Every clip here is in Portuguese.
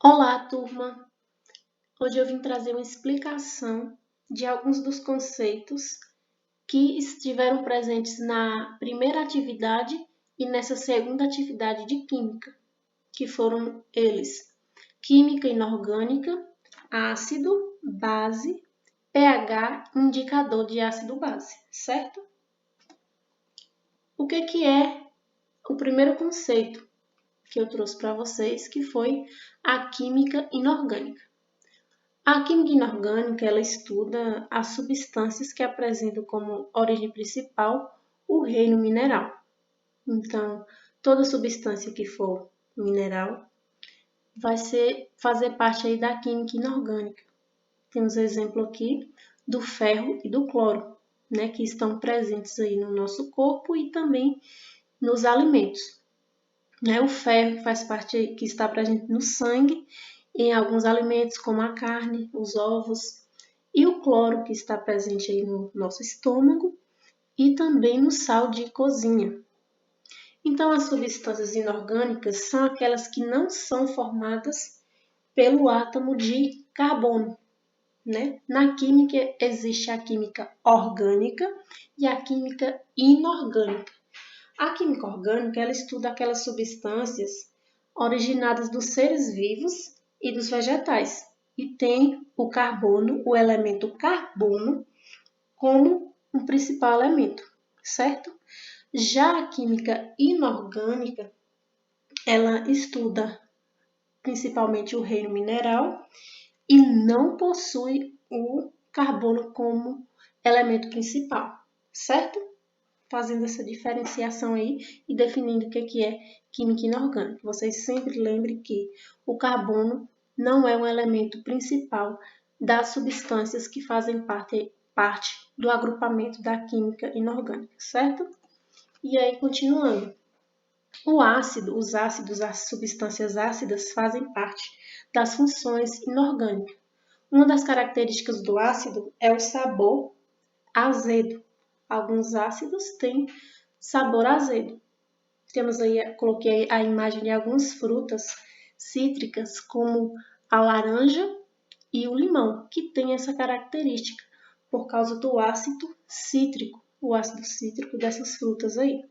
Olá, turma! Hoje eu vim trazer uma explicação de alguns dos conceitos que estiveram presentes na primeira atividade e nessa segunda atividade de Química, que foram eles: Química inorgânica, ácido, base, pH, indicador de ácido-base, certo? O que é o primeiro conceito que eu trouxe para vocês, que foi a química inorgânica? A química inorgânica, ela estuda as substâncias que apresentam como origem principal o reino mineral. Então, toda substância que for mineral vai fazer parte aí da química inorgânica. Temos exemplo aqui do ferro e do cloro, né, que estão presentes aí no nosso corpo e também nos alimentos. O ferro que faz parte, que está presente no sangue, em alguns alimentos como a carne, os ovos, e o cloro que está presente aí no nosso estômago e também no sal de cozinha. Então, as substâncias inorgânicas são aquelas que não são formadas pelo átomo de carbono, né? Na química existe a química orgânica e a química inorgânica. A química orgânica, ela estuda aquelas substâncias originadas dos seres vivos e dos vegetais, e tem o carbono, o elemento carbono, como um principal elemento, certo? Já a química inorgânica, ela estuda principalmente o reino mineral e não possui o carbono como elemento principal, certo? Fazendo essa diferenciação aí e definindo o que é química inorgânica. Vocês sempre lembrem que o carbono não é um elemento principal das substâncias que fazem parte do agrupamento da química inorgânica, certo? E aí, continuando. Os ácidos, as substâncias ácidas fazem parte das funções inorgânicas. Uma das características do ácido é o sabor azedo. Alguns ácidos têm sabor azedo. Temos aí, coloquei a imagem de algumas frutas cítricas, como a laranja e o limão, que tem essa característica por causa do ácido cítrico, o ácido cítrico dessas frutas aí.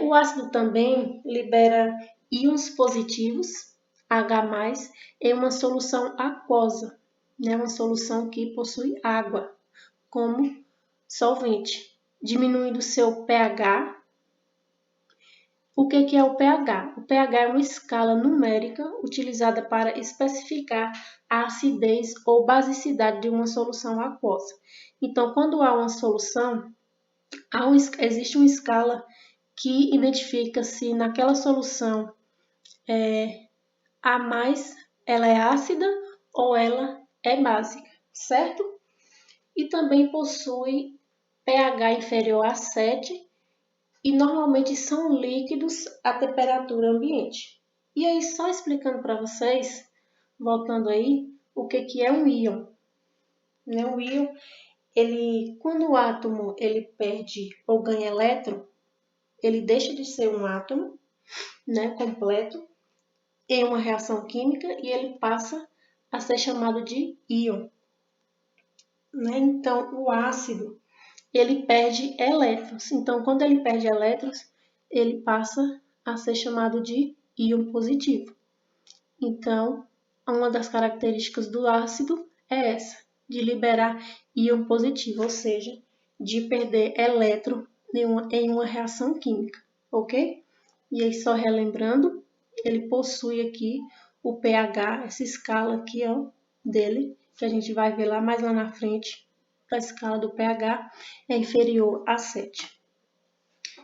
O ácido também libera íons positivos, H+, em uma solução aquosa, né? Uma solução que possui água como solvente, diminuindo seu pH. O que é o pH? O pH é uma escala numérica utilizada para especificar a acidez ou basicidade de uma solução aquosa. Então, quando há uma solução, existe uma escala que identifica se naquela solução a mais ela é ácida ou ela é básica, certo? E também possui pH inferior a 7 e normalmente são líquidos à temperatura ambiente. E aí, só explicando para vocês, voltando aí, o que é um íon. O íon, quando o átomo ele perde ou ganha elétron, ele deixa de ser um átomo, completo, em uma reação química, e ele passa a ser chamado de íon. Então, o ácido, ele perde elétrons. Então, quando ele perde elétrons, ele passa a ser chamado de íon positivo. Então, uma das características do ácido é essa, de liberar íon positivo, ou seja, de perder elétron em uma reação química, ok? E aí, só relembrando, ele possui aqui o pH, essa escala aqui, ó, dele, que a gente vai ver mais lá na frente, a escala do pH é inferior a 7.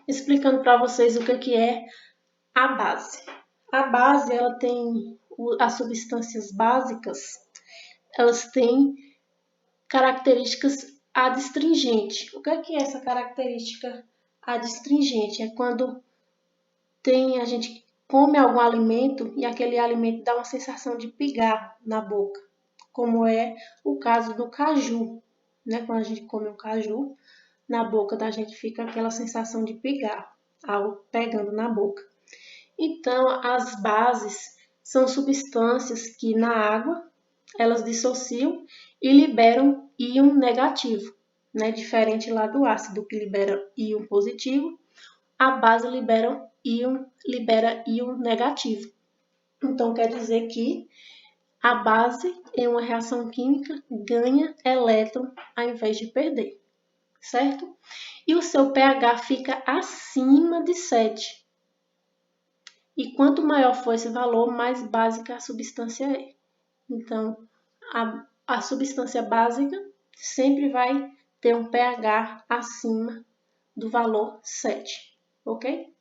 Explicando para vocês o que é a base. A base, ela tem as substâncias básicas, elas têm características adstringentes. O que é essa característica adstringente? É quando a gente come algum alimento e aquele alimento dá uma sensação de pigar na boca, como é o caso do caju. Quando a gente come um caju, na boca da gente fica aquela sensação de pigar, algo pegando na boca. Então, as bases são substâncias que na água elas dissociam e liberam íon negativo, né? Diferente lá do ácido que libera íon positivo, a base libera íon negativo. Então quer dizer que a base em uma reação química ganha elétron ao invés de perder, certo? E o seu pH fica acima de 7. E quanto maior for esse valor, mais básica a substância é. Então, a substância básica sempre vai ter um pH acima do valor 7, ok?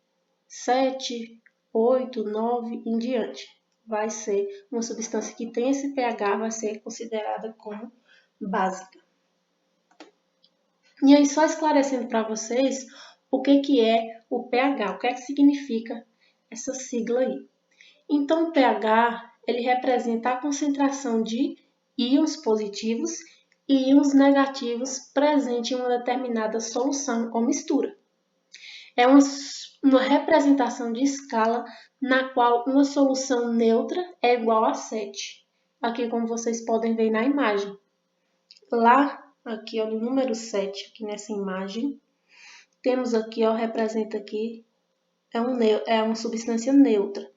7, 8, 9 em diante. Vai ser uma substância que tem esse pH, vai ser considerada como básica. E aí, só esclarecendo para vocês o que é o pH, o que é que significa essa sigla aí. Então, o pH, ele representa a concentração de íons positivos e íons negativos presentes em uma determinada solução ou mistura. É uma representação de escala na qual uma solução neutra é igual a 7. Aqui, como vocês podem ver na imagem. Lá, aqui ó, no número 7, aqui nessa imagem, temos aqui, ó, representa aqui, é uma substância neutra.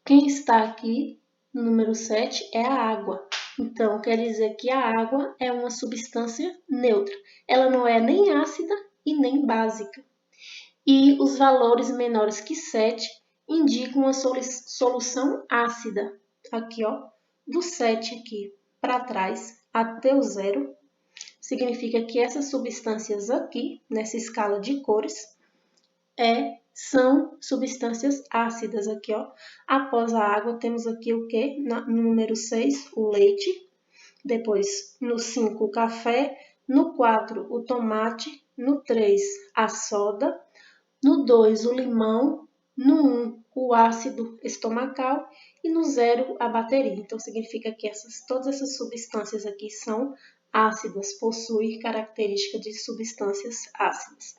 Quem está aqui no número 7 é a água. Então, quer dizer que a água é uma substância neutra. Ela não é nem ácida e nem básica. E os valores menores que 7 indicam uma solução ácida. Aqui, ó, do 7 aqui para trás até o 0, significa que essas substâncias aqui, nessa escala de cores, são substâncias ácidas aqui, ó. Após a água, temos aqui o que? No número 6, o leite. Depois, no 5, o café. No 4, o tomate. No 3, a soda. No 2, o limão. No 1, o ácido estomacal. E no 0, a bateria. Então, significa que todas essas substâncias aqui são ácidas, possuem características de substâncias ácidas.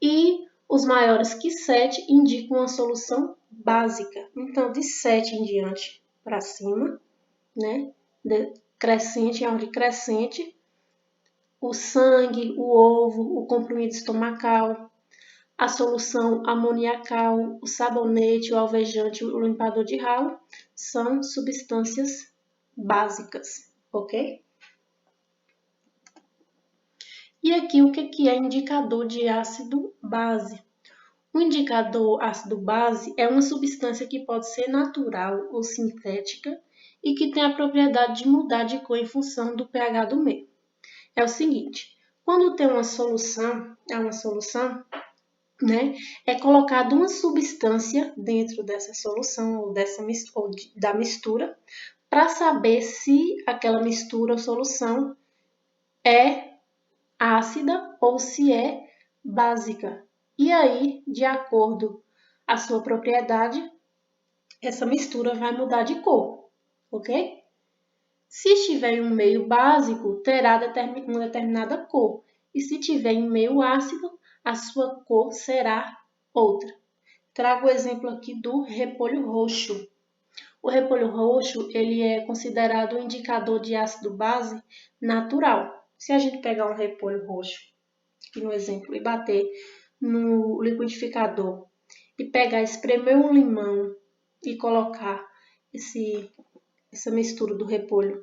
E os maiores que 7 indicam uma solução básica. Então, de 7 em diante para cima, né? Crescente, é onde crescente, o sangue, o ovo, o comprimido estomacal, a solução amoniacal, o sabonete, o alvejante, o limpador de ralo, são substâncias básicas, ok? E aqui o que é indicador de ácido-base? O indicador ácido-base é uma substância que pode ser natural ou sintética e que tem a propriedade de mudar de cor em função do pH do meio. É o seguinte, quando tem uma solução, né, é colocada uma substância dentro dessa solução ou da mistura para saber se aquela mistura ou solução é ácida ou se é básica. E aí, de acordo com a sua propriedade, essa mistura vai mudar de cor, ok? Se estiver em um meio básico, terá uma determinada cor. E se estiver em meio ácido, a sua cor será outra. Trago o exemplo aqui do repolho roxo. O repolho roxo, ele é considerado um indicador de ácido-base natural. Se a gente pegar um repolho roxo, aqui no exemplo, e bater no liquidificador e pegar, espremer um limão e colocar essa mistura do repolho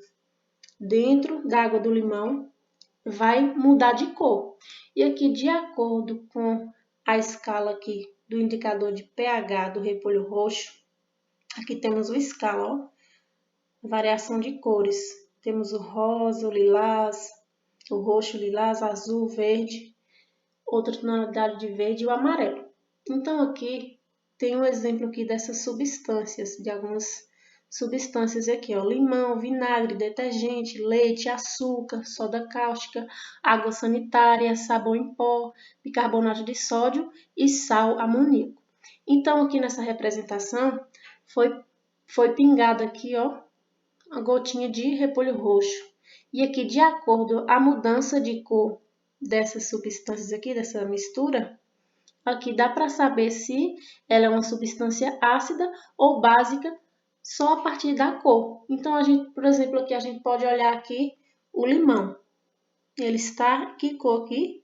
dentro da água do limão, vai mudar de cor. E aqui, de acordo com a escala aqui do indicador de pH do repolho roxo, aqui temos o escala, ó, variação de cores. Temos o rosa, o lilás, o roxo, lilás, azul, verde, outra tonalidade de verde e o amarelo. Então, aqui tem um exemplo aqui dessas substâncias, de algumas substâncias aqui, ó, limão, vinagre, detergente, leite, açúcar, soda cáustica, água sanitária, sabão em pó, bicarbonato de sódio e sal amoníaco. Então, aqui nessa representação, foi pingado aqui, ó, uma gotinha de repolho roxo. E aqui, de acordo com a mudança de cor dessas substâncias aqui, dessa mistura, aqui dá para saber se ela é uma substância ácida ou básica só a partir da cor. Então, a gente, por exemplo, aqui a gente pode olhar aqui o limão. Ele está, que cor aqui?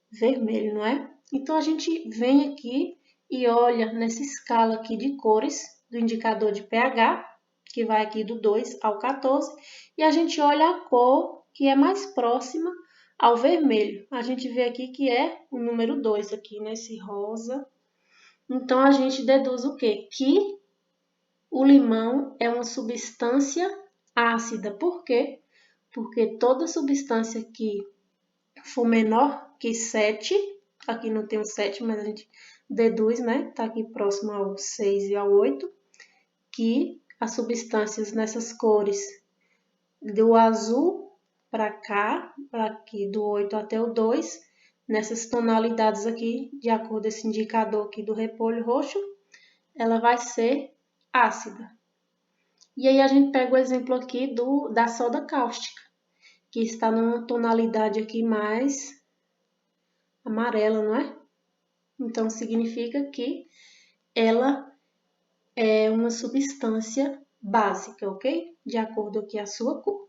Vermelho, não é? Então, a gente vem aqui e olha nessa escala aqui de cores do indicador de pH, que vai aqui do 2 ao 14, e a gente olha a cor que é mais próxima ao vermelho. A gente vê aqui que é o número 2 aqui, nesse rosa. Então, a gente deduz o quê? Que o limão é uma substância ácida. Por quê? Porque toda substância que for menor que 7, aqui não tem o 7, mas a gente deduz, né? Tá aqui próximo ao 6 e ao 8, que as substâncias nessas cores do azul para cá, para aqui do 8 até o 2, nessas tonalidades aqui, de acordo com esse indicador aqui do repolho roxo, ela vai ser ácida. E aí a gente pega o exemplo aqui da soda cáustica, que está numa tonalidade aqui mais amarela, não é? Então significa que ela é uma substância básica, ok? De acordo com a sua cor.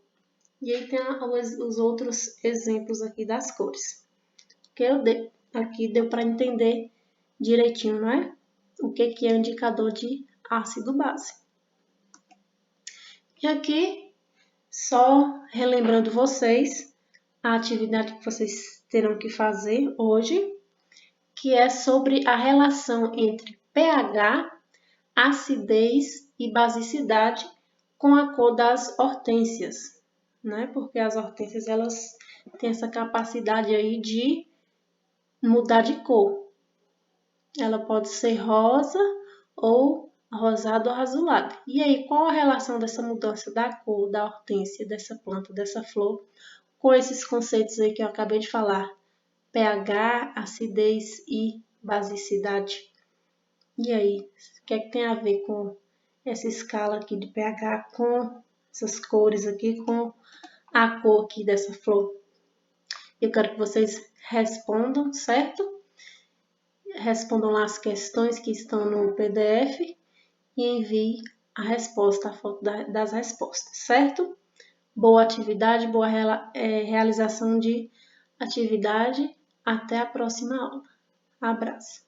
E aí tem os outros exemplos aqui das cores. Que aqui deu para entender direitinho, não é? O que é o indicador de ácido base. E aqui, só relembrando vocês, a atividade que vocês terão que fazer hoje, que é sobre a relação entre pH, acidez e basicidade com a cor das hortênsias, né? Porque as hortênsias, elas têm essa capacidade aí de mudar de cor. Ela pode ser rosa ou rosado ou azulado. E aí, qual a relação dessa mudança da cor da hortênsia, dessa planta, dessa flor, com esses conceitos aí que eu acabei de falar? pH, acidez e basicidade. E aí, o que é que tem a ver com essa escala aqui de pH, com essas cores aqui, com a cor aqui dessa flor? Eu quero que vocês respondam, certo? Respondam lá as questões que estão no PDF e envie a resposta, a foto das respostas, certo? Boa atividade, boa realização de atividade. Até a próxima aula. Abraço.